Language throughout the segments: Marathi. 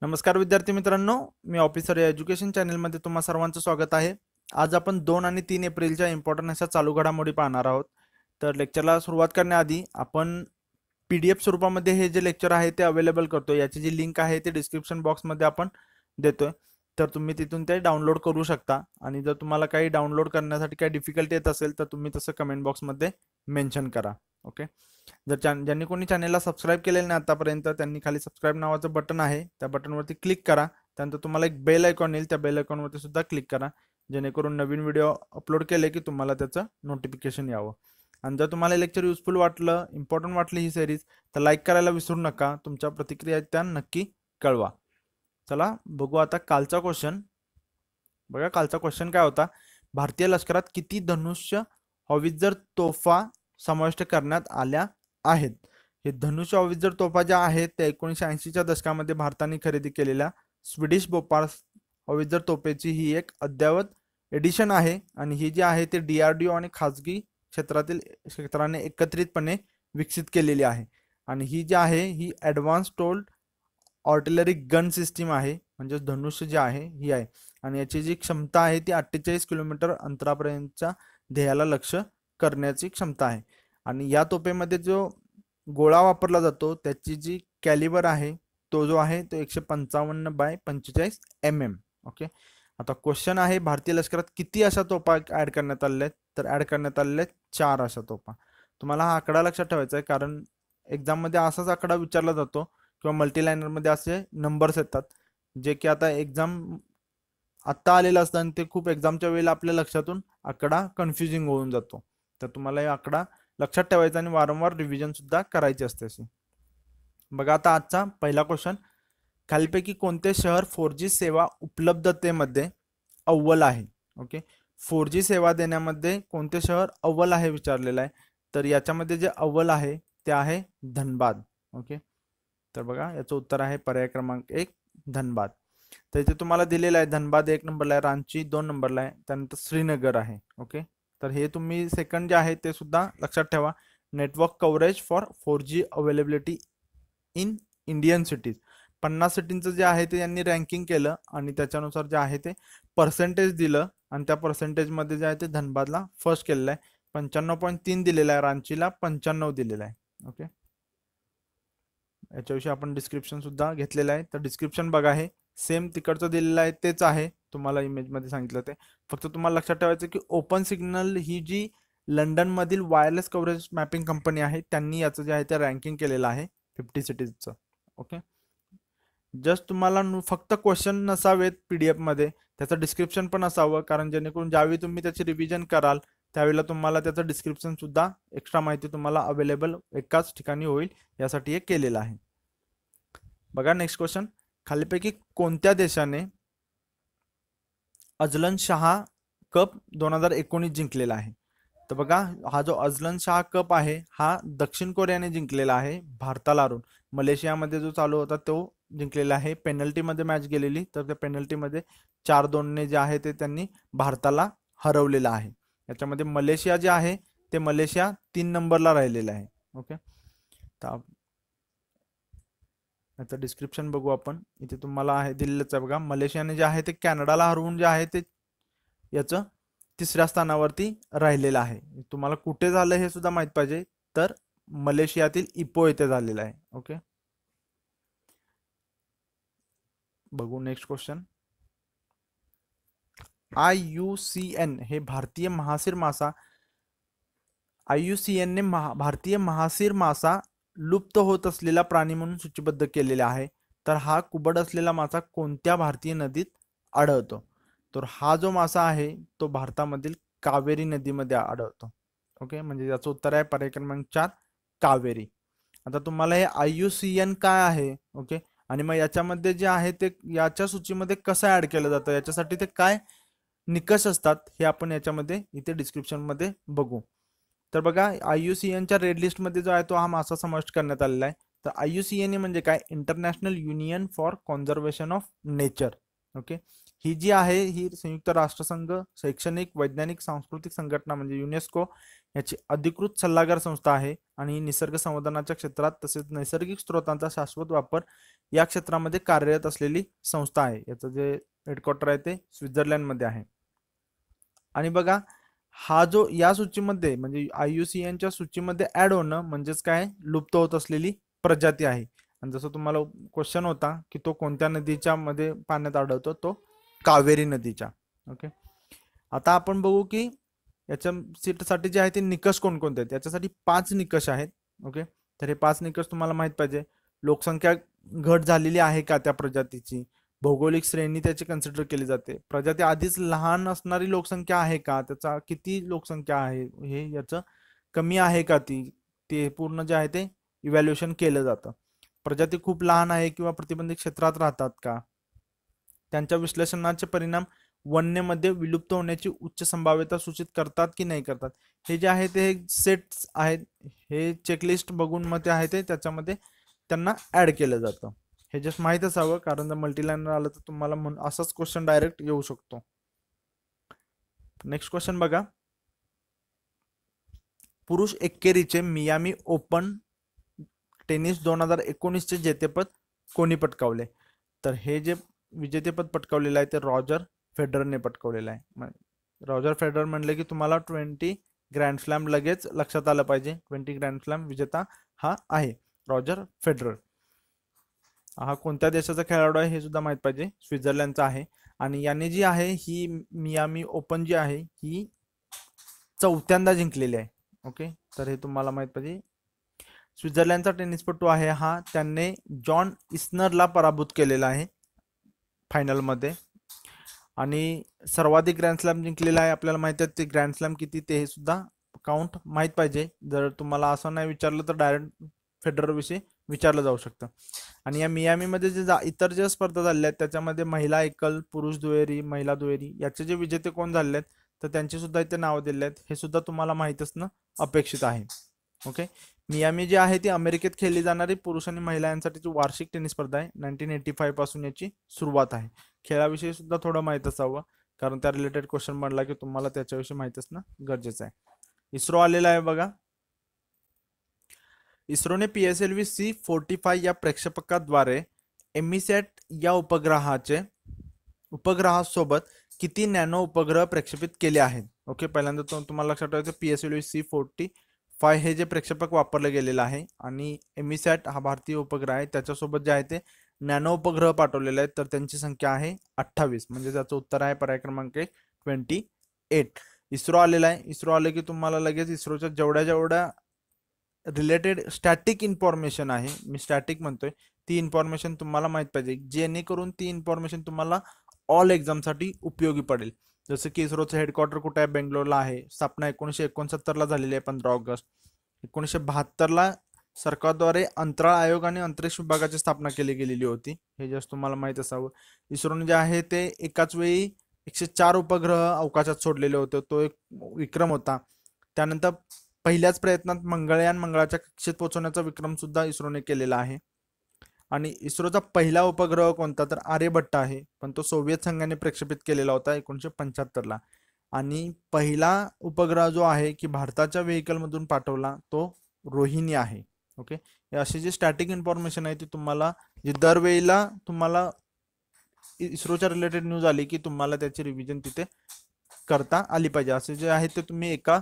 नमस्कार विद्यार्थी मित्रांनो, मी ऑफिसर या एज्युकेशन चॅनलमध्ये तुम्हा सर्वांचं स्वागत आहे. आज आपण 2 आणि 3 एप्रिलच्या इम्पॉर्टंट अशा चालू घडामोडी पाहणार आहोत. तर लेक्चरला सुरुवात करण्याआधी आपण PDF स्वरूपामध्ये हे जे लेक्चर आहे ते अवेलेबल करतो. याची जी लिंक आहे ते डिस्क्रिप्शन बॉक्समध्ये आपण देतोय. तर तुम्ही तिथून ते डाउनलोड करू शकता आणि जर तुम्हाला काही डाउनलोड करण्यासाठी काही डिफिकल्टी येत असेल तर तुम्ही तसं कमेंट बॉक्समध्ये मेन्शन करा. ओके. जर ज्यांनी कोणी चॅनलला सबस्क्राईब केलेलं नाही आतापर्यंत त्यांनी खाली सबस्क्राईब नावाचं बटन आहे त्या बटनवरती क्लिक करा. त्यानंतर तुम्हाला एक बेल आयकॉन येईल, त्या बेल आयकॉनवरती सुद्धा क्लिक करा जेणेकरून नवीन व्हिडिओ अपलोड केले की तुम्हाला त्याचं नोटिफिकेशन यावं. आणि जर तुम्हाला लेक्चर युजफुल वाटलं, इम्पॉर्टंट वाटली ही सिरीज तर लाईक करायला विसरू नका. तुमच्या प्रतिक्रिया त्या नक्की कळवा. चला बघू आता कालचा क्वेश्चन. बघा कालचा क्वेश्चन काय होता. भारतीय लष्करात किती धनुष्य हॉवित्झर तोफा समाविष्ट करण्यात आल्या आहेत. हे धनुष्य हॉवित्झर तोफा ज्या आहेत त्या 1980च्या दशकामध्ये भारताने खरेदी केलेल्या स्वीडिश बोपार्स हॉवित्झर तोफेची ही एक अद्ययावत एडिशन आहे आणि ही जी आहे ते DRDO आणि खाजगी क्षेत्राने एकत्रितपणे विकसित केलेली आहे. आणि ही जी आहे ही ॲडव्हान्स टोल्ड आर्टिलरी गन सिस्टीम आहे, म्हणजे धनुष्य जे आहे ही आहे. आणि याची जी क्षमता आहे ती 48 किलोमीटर अंतरापर्यंतच्या ध्येयाला लक्ष्य करण्याची क्षमता आहे. आणि या तोफेमध्ये जो गोळा वापरला जातो त्याची जी कॅलिबर आहे तो जो आहे तो 155x45 mm. ओके. आता क्वेश्चन आहे भारतीय लष्करात किती अशा तोफा ऍड करण्यात आलेल्या आहेत. तर ऍड करण्यात आलेल्या आहेत 4 अशा तोफा. तुम्हाला हा आकडा लक्षात ठेवायचा आहे कारण एक्झाममध्ये असाच आकडा विचारला जातो किंवा मल्टीलायनरमध्ये असे नंबर्स येतात जे की आता एक्झाम आत्ता आलेलं असतं आणि ते खूप एक्झामच्या वेळेला आपल्या लक्षातून आकडा कन्फ्युजिंग होऊन जातो. तर तुम्हाला हे आकडा लक्षात ठेवायचा आणि वारंवार रिव्हिजन सुद्धा करायची असते अशी. बघा आता आजचा पहिला क्वेश्चन. खालीपैकी कोणते शहर 4G सेवा उपलब्धतेमध्ये अव्वल आहे. ओके. 4G सेवा देण्यामध्ये कोणते शहर अव्वल आहे विचारलेलं आहे. तर याच्यामध्ये जे अव्वल आहे ते आहे धनबाद. ओके. तर बघा याचं उत्तर आहे पर्याय क्रमांक 1 धनबाद. तर इथे तुम्हाला दिलेलं आहे धनबाद 1 नंबरला आहे, रांची 2 नंबरला आहे, त्यानंतर श्रीनगर आहे. ओके. तर हे तुम्ही सेकंड जे आहे ते सुद्धा लक्षात ठेवा. Network coverage for 4G availability in Indian cities 50 सिटींचं जे आहे ते यांनी रँकिंग केलं आणि त्याच्यानुसार जे आहे ते पर्सेंटेज दिलं आणि त्या पर्सेंटेजमध्ये जे आहे ते धनबादला फर्स्ट केलेलं आहे. 95.3 दिलेलं आहे, रांचीला 95 दिलेलं आहे. ओके. याच्याविषयी आपण डिस्क्रिप्शन सुद्धा घेतलेलं आहे, तर डिस्क्रिप्शन बघा. हे सेम तिकडचं दिलेलं आहे तेच आहे, तुम्हाला इमेजमध्ये सांगितलं ते. फक्त तुम्हाला लक्षात ठेवायचं की ओपन सिग्नल ही जी लंडनमधील वायरलेस कव्हरेज मॅपिंग कंपनी आहे त्यांनी याचं जे आहे ते रँकिंग केलेलं आहे 50 सिटीजचं. ओके. जस्ट तुम्हाला फक्त क्वेश्चन नसावेत PDF मध्ये, त्याचं डिस्क्रिप्शन पण असावं कारण जेणेकरून ज्यावेळी तुम्ही त्याची रिव्हिजन कराल त्यावेळेला तुम्हाला त्याचं डिस्क्रिप्शन सुद्धा एक्स्ट्रा माहिती तुम्हाला अवेलेबल एकाच ठिकाणी होईल यासाठी हे केलेलं आहे. बघा नेक्स्ट क्वेश्चन. खालीपैकी कोणत्या देशाने अझलन शाह कप 2019 जिंकलेला आहे. तर बघा हा जो अझलन शाह कप आहे हा दक्षिण कोरियाने जिंकलेला आहे भारताला हरवून. मलेशियामध्ये जो चालू होता तो जिंकलेला आहे. पेनल्टीमध्ये मॅच गेलेली, तर त्या पेनल्टीमध्ये 4-2 जे आहे ते त्यांनी भारताला हरवलेलं आहे. याच्यामध्ये मलेशिया जे आहे ते मलेशिया 3 नंबरला राहिलेलं आहे. ओके. तर याचं डिस्क्रिप्शन बघू आपण. इथे तुम्हाला आहे दिलेलंच आहे बघा. मलेशियाने जे आहे ते कॅनडाला हरवून जे आहे ते याचं 3ऱ्या स्थानावरती राहिलेलं आहे. तुम्हाला कुठे झालं हे सुद्धा माहित पाहिजे, तर मलेशियातील इपो येथे झालेलं आहे. ओके. बघू नेक्स्ट क्वेश्चन. IUCN हे भारतीय महासीर मासा IUCN ने भारतीय महासीर मासा लुप्त होत असलेला प्राणी म्हणून सूचीबद्ध केलेला आहे. तर हा कुबड असलेला मासा कोणत्या भारतीय नदीत आढळतो. तर हा जो मासा आहे तो भारतामधील कावेरी नदीमध्ये आढळतो. ओके. म्हणजे याचं उत्तर आहे पर्याय क्रमांक 4 कावेरी. आता तुम्हाला हे IUCN काय आहे. ओके. आणि मग याच्यामध्ये जे आहे ते याच्या सूचीमध्ये कसं ऍड केलं जातं, याच्यासाठी ते काय निकष असतात हे आपण याच्यामध्ये इथे डिस्क्रिप्शन मध्ये बघू. तर बघा IUCNच्या रेड लिस्टमध्ये जो आहे तो हा मासा समाविष्ट करण्यात आलेला आहे. तर IUCN म्हणजे काय, international union for conservation of nature. Okay. ही जी आहे ही संयुक्त राष्ट्रसंघ शैक्षणिक वैज्ञानिक सांस्कृतिक संघटना म्हणजे युनेस्को याची अधिकृत सल्लागार संस्था आहे आणि निसर्ग संवर्धनाच्या क्षेत्रात तसेच नैसर्गिक स्रोतांचा शाश्वत वापर या क्षेत्रामध्ये कार्यरत असलेली संस्था आहे. याचं जे हेडक्वार्टर आहे ते स्वित्झर्लंडमध्ये आहे. आणि बघा हा जो या सूचीमध्ये म्हणजे IUCNच्या सूचीमध्ये ऍड होणं म्हणजेच काय लुप्त होत असलेली प्रजाती आहे. आणि जसं तुम्हाला क्वेश्चन होता की तो कोणत्या नदीच्या मध्ये पाण्यात आढळतो, तो कावेरी नदीच्या. ओके, आता आपण बघू की याच्या सीटसाठी जे आहे ते निकष कोणकोणते आहेत. याच्यासाठी 5 निकष आहेत. ओके, तर हे 5 निकष तुम्हाला माहित पाहिजे. लोकसंख्या घट झालेली आहे का त्या प्रजातीची, भौगोलिक श्रेणी त्याची कन्सिडर केली जाते, प्रजाती आधीच लहान असणारी लोकसंख्या आहे का, त्याचा किती लोकसंख्या आहे हे याचं कमी आहे का ती, ते पूर्ण जे आहे ते इव्हॅल्युएशन केलं जातं. प्रजाती खूप लहान आहे किंवा प्रतिबंधित क्षेत्रात राहतात का, त्यांच्या विश्लेषणाचे परिणाम वन्यमध्ये विलुप्त होण्याची उच्च संभाव्यता सूचित करतात की नाही करतात. हे जे आहे ते सेट्स आहेत, हे चेकलिस्ट बघून मग ते आहे ते त्याच्यामध्ये त्यांना ऍड केलं जातं. हे जस्ट माहीत असावं, कारण जर मल्टीलाईनर आलं तर तुम्हाला असाच क्वेश्चन डायरेक्ट येऊ शकतो. नेक्स्ट क्वेश्चन बघा, पुरुष एकेरीचे मियामी ओपन टेनिस 2019 जेतेपद कोणी पटकावले. तर हे जे विजेतेपद पटकावलेलं आहे ते रॉजर फेडररने पटकावलेलं आहे. रॉजर फेडरर म्हणले की तुम्हाला 20 ग्रँड स्लॅम लगेच लक्षात आलं पाहिजे. 20 ग्रँड स्लॅम विजेता हा आहे रॉजर फेडरर. हा कोणत्या देशाचा खेळाडू आहे हे सुद्धा माहित पाहिजे, स्वित्झर्लंडचा आहे. आणि याने जी आहे ही मियामी ओपन जी आहे ही 4थ्यांदा जिंकलेली आहे. ओके, तर हे तुम्हाला माहित पाहिजे. स्वित्झर्लंडचा टेनिसपटू आहे हा, त्यांनी जॉन इस्नरला पराभूत केलेला आहे फायनलमध्ये. आणि सर्वाधिक ग्रँड स्लॅम जिंकलेला आहे. आपल्याला माहिती आहे ते ग्रँड स्लॅम किती ते सुद्धा काउंट माहित पाहिजे. जर तुम्हाला असं नाही विचारलं तर डायरेक्ट फेडरर विषयी विचारलं जाऊ शकतं. आणि या मियामीमध्ये जे इतर ज्या स्पर्धा झालेल्या आहेत त्याच्यामध्ये महिला एकल, पुरुष दुहेरी, महिला दुहेरी याचे जे विजेते कोण झाले आहेत तर त्यांची सुद्धा इथे नावं दिले आहेत. हे सुद्धा तुम्हाला माहित असणं अपेक्षित आहे. ओके, मियामी जी आहे ती अमेरिकेत खेळली जाणारी पुरुष आणि महिला यांसाठीची वार्षिक टेनिस स्पर्धा आहे. 1985 पासून याची सुरुवात आहे. खेळाविषयी सुद्धा थोडं माहित असावं, कारण त्या रिलेटेड क्वेश्चन म्हणला की तुम्हाला त्याच्याविषयी माहित असणं गरजेचं आहे. इस्रो आलेला आहे बघा. इस्रोने PSLV C45 या प्रक्षेपकाद्वारे एमिसॅट या उपग्रहासोबत किती नॅनो उपग्रह प्रक्षेपित केले आहेत. ओके, पहिल्यांदा तुम्हाला लक्षात ठेवायचं PSLV C45 हे जे प्रक्षेपक वापरलं गेलेलं आहे आणि एमिसॅट हा भारतीय उपग्रह आहे, त्याच्यासोबत जे आहे ते नॅनो उपग्रह पाठवलेले आहेत. तर त्यांची संख्या आहे 28, म्हणजे त्याचं उत्तर आहे पर्याय क्रमांक 28. इस्रो आलेला आहे. इस्रो आले की तुम्हाला लगेच इस्रोच्या जेवढ्या रिलेटेड स्टॅटिक इन्फॉर्मेशन आहे, मी स्टॅटिक म्हणतोय, ती इन्फॉर्मेशन तुम्हाला माहित पाहिजे, जेणेकरून ती इन्फॉर्मेशन तुम्हाला ऑल एक्झामसाठी उपयोगी पडेल. जसं की इस्रोचं हेडक्वार्टर कुठे आहे, बेंगलोरला आहे. स्थापना 1969 झालेली आहे 15 ऑगस्ट. 1972 सरकारद्वारे अंतराळ आयोग आणि अंतरिक्ष विभागाची स्थापना केली गेलेली होती. हे जस्ट तुम्हाला माहित असावं. इस्रोने जे आहे ते एकाच वेळी 104 उपग्रह अवकाशात सोडलेले होते, तो एक विक्रम होता. त्यानंतर पहिल्याच प्रयत्नात मंगळयान मंगळाच्या कक्षेत पोहोचवण्याचा विक्रम सुद्धा इस्रोने केलेला आहे. आणि इस्रोचा पहिला उपग्रह कोणता तर आर्यभट्ट आहे, पण तो सोव्हिएत संघाने प्रक्षेपित केलेला होता 1975. आणि पहिला उपग्रह जो आहे की भारताच्या व्हेकल मधून पाठवला तो रोहिणी आहे. ओके, अशी जी स्टॅटिक इन्फॉर्मेशन आहे ती तुम्हाला जी दरवेळेला तुम्हाला इस्रोच्या रिलेटेड न्यूज आली की तुम्हाला त्याची रिव्हिजन तिथे करता आली पाहिजे. असे जे आहे ते तुम्ही एका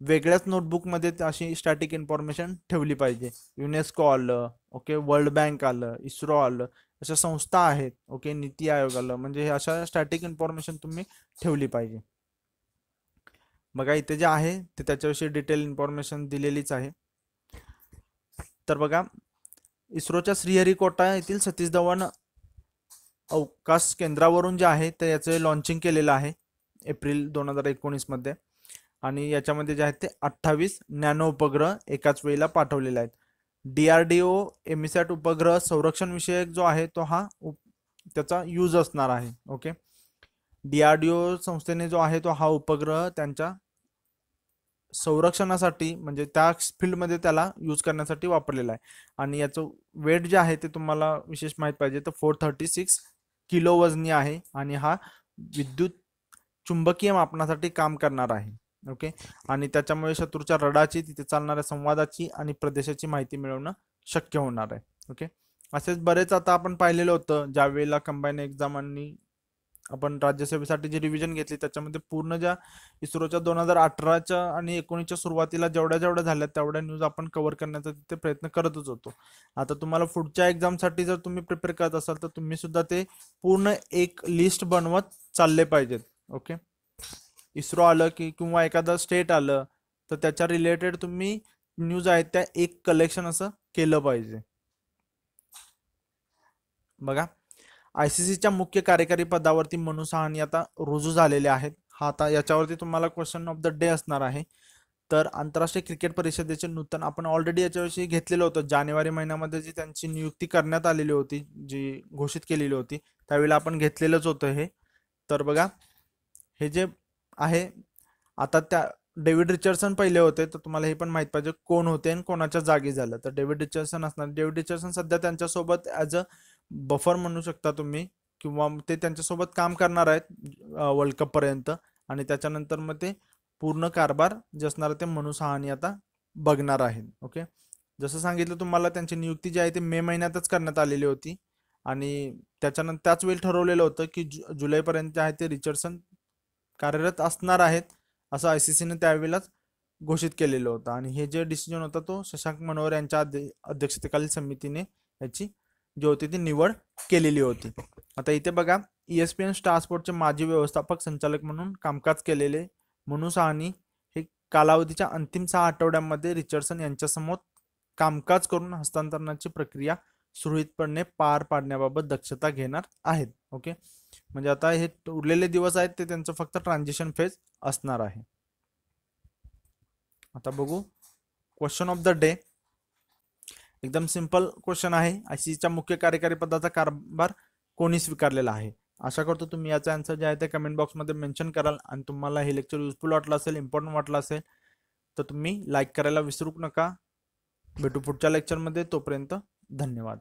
वेगळ्याच नोटबुकमध्ये अशी स्टॅटिक इन्फॉर्मेशन ठेवली पाहिजे. युनेस्को आलं, ओके, वर्ल्ड बँक आलं, इस्रो आलं, अशा संस्था आहेत. ओके, नीती आयोग आलं, म्हणजे अशा स्टॅटिक इन्फॉर्मेशन तुम्ही ठेवली पाहिजे. बघा इथे जे आहे ते त्याच्याविषयी डिटेल इन्फॉर्मेशन दिलेलीच आहे. तर बघा, इस्रोच्या श्रीहरिकोटा येथील सतीश धवन अवकाश केंद्रावरून जे आहे ते याचे लॉन्चिंग केलेलं आहे एप्रिल 2019 मध्ये. आणि याच्यामध्ये जे आहेत ते 28 नॅनो उपग्रह एकाच वेळेला पाठवलेले आहेत. DRDO एमिसॅट उपग्रह संरक्षण विषयक जो आहे तो हा त्याचा यूज असणार आहे. ओके, DRDO संस्थेने जो आहे तो हा उपग्रह त्यांच्या संरक्षणासाठी म्हणजे त्या फील्डमध्ये त्याला यूज करण्यासाठी वापरलेला आहे. आणि याचं वेट जे आहे ते तुम्हाला विशेष माहित पाहिजे तर 436 किलो वजनी आहे आणि हा विद्युत चुंबकीय मापनासाठी काम करणार आहे. ओके. आणि त्याच्यामुळे शत्रूच्या रडाची, तिथे चालणाऱ्या संवादाची आणि प्रदेशाची माहिती मिळवणं शक्य होणार आहे. ओके. असेच बरेच आता आपण पाहिलेलं होतं ज्या वेळेला कंबाईन एक्झाम आणि आपण राज्यसेवेसाठी जी रिव्हिजन घेतली त्याच्यामध्ये पूर्ण ज्या इस्रोच्या 2018च्या आणि 19च्या सुरुवातीला जेवढ्या जेवढ्या झाल्या तेवढ्या न्यूज आपण कव्हर करण्याचा तिथे प्रयत्न करतच होतो. आता तुम्हाला पुढच्या एक्झामसाठी जर तुम्ही प्रिपेअर करत असाल तर तुम्ही सुद्धा ते पूर्ण एक लिस्ट बनवत चालले पाहिजेत. ओके. इस्रो आलं की किंवा एखादं स्टेट आलं तर त्याच्या रिलेटेड तुम्ही न्यूज आहेत त्या एक कलेक्शन असं केलं पाहिजे. बघा, आयसीसीच्या मुख्य कार्यकारी पदावरती मनू साहनी आता रुजू झालेले आहेत. हा आता याच्यावरती तुम्हाला क्वेश्चन ऑफ द डे असणार आहे. तर आंतरराष्ट्रीय क्रिकेट परिषदेचे नूतन, आपण ऑलरेडी याच्याविषयी घेतलेलं होतं. जानेवारी महिन्यामध्ये जी त्यांची नियुक्ती करण्यात आलेली होती, जी घोषित केलेली होती, त्यावेळेला आपण घेतलेलंच होतं हे. तर बघा, हे जे आहे आता त्या डेव्हिड रिचर्डसन पहिले होते, तर तुम्हाला हे पण माहित पाहिजे कोण होते आणि कोणाच्या जागी झालं. तर डेव्हिड रिचर्डसन असणार. डेव्हिड रिचर्डसन सध्या त्यांच्यासोबत ॲज अ बफर म्हणू शकता तुम्ही, किंवा ते त्यांच्यासोबत काम करणार आहेत वर्ल्ड कप पर्यंत. आणि त्याच्यानंतर मग ते पूर्ण कारभार जे असणार ते मनू साहनी आता बघणार आहेत. ओके. जसं सांगितलं तुम्हाला, त्यांची नियुक्ती जी आहे ती मे महिन्यातच करण्यात आलेली होती आणि त्याच्यानंतर त्याच वेळी ठरवलेलं होतं की जुलैपर्यंत आहे ते रिचर्डसन कार्यरत असणार आहेत, असं आयसीसीने त्यावेळेलाच घोषित केलेलं होतं. आणि हे जे डिसिजन होता तो शशांक मनोहर यांच्या अध्यक्षतेखालील समितीने याची जी होती ती निवड केलेली होती. आता इथे बघा, ESPN स्टार स्पोर्टचे माजी व्यवस्थापक संचालक म्हणून कामकाज केलेले मनू साहनी हे कालावधीच्या अंतिम 6 आठवड्यांमध्ये रिचर्डसन यांच्यासमोर कामकाज करून हस्तांतरणाची प्रक्रिया सुरळीतपणे पार पाडण्याबाबत दक्षता घेणार आहेत. ओके. म्हणजे आता हे उरलेले दिवस आहेत ते त्यांचं फक्त ट्रान्झिशन फेज असणार आहे. आता बघू क्वेश्चन ऑफ द डे. एकदम सिंपल क्वेश्चन आहे. आयसीसीच्या मुख्य कार्यकारी पदाचा कारभार कोणी स्वीकारलेला आहे? आशा करतो तुम्ही याचा आन्सर जे आहे ते कमेंट बॉक्समध्ये मेन्शन कराल. आणि तुम्हाला हे लेक्चर युजफुल वाटलं असेल, इम्पॉर्टंट वाटलं असेल तर तुम्ही लाईक करायला विसरू नका. भेटू पुढच्या लेक्चरमध्ये. तोपर्यंत धन्यवाद.